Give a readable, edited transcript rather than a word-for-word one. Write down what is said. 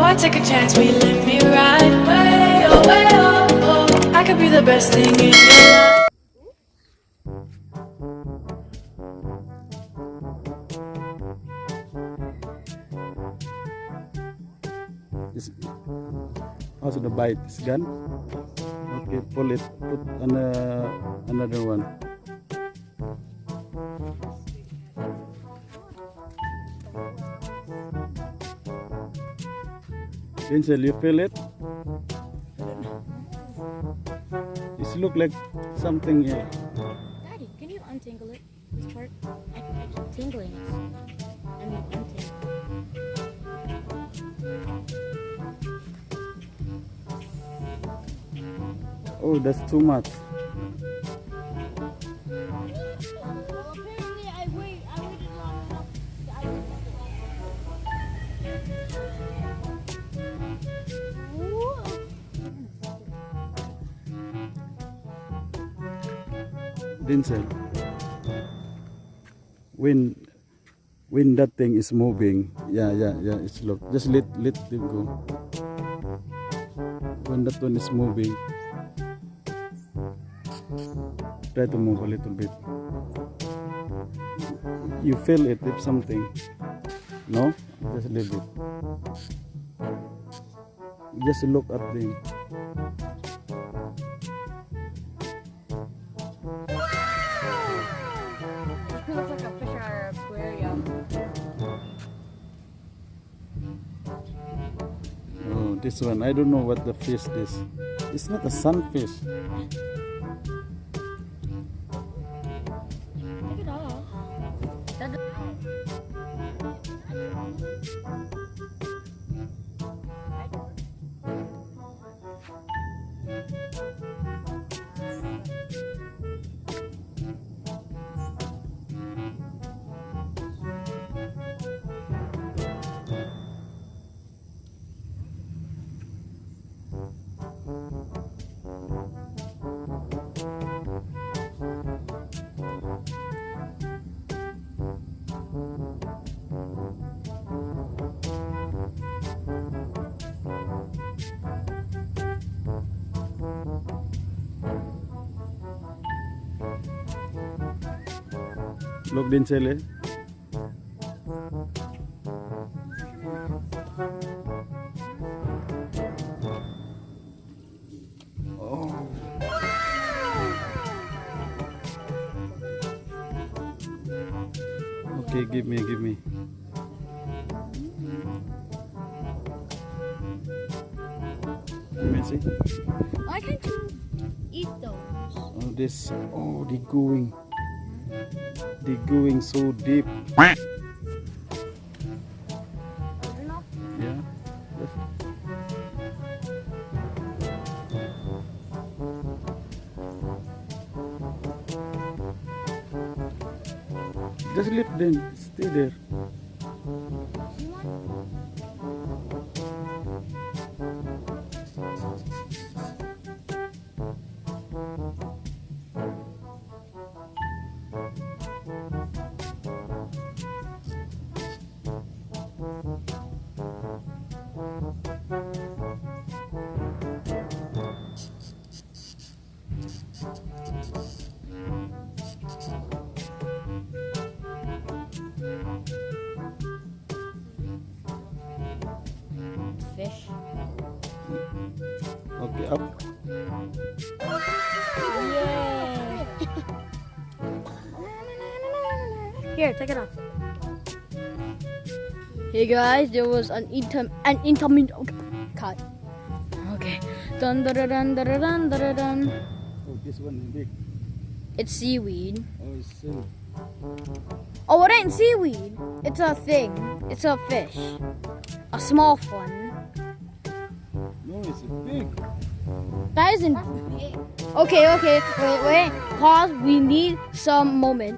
I take a chance, will you let me ride? Way oh, oh. I could be the best thing in your life. Is also the bite is gone. Okay, pull it. Put another one. Vincent, you feel it? It look like something here. Daddy, can you untangle it? This part? I keep tingling it. I mean, untangle. Oh, that's too much. Apparently, I waited long enough. Vincent, when that thing is moving, yeah, it's look. Just let them go. When that one is moving, try to move a little bit. You feel it if something. No, just leave it. Just look at them. It looks like a fish in our aquarium. Oh, this one. I don't know what the fish is. It's not a sunfish. Take it off. Look, Vincent. Oh. Okay, give me. Let me see. Why can't you eat those? Oh, this. Oh, they're going so deep. Yeah. Just leave them. Stay there. Fish. Okay, up. Yay! Here, take it off. Hey guys, there was an intermittent cut. Okay. Dun dun dun dun dun dun dun. Oh, this one is big. It's seaweed. Oh, it's silk. Oh, it ain't seaweed. It's a thing. It's a fish. A small one. No, it's big. That isn't big. Okay. Wait. Pause. We need some moment.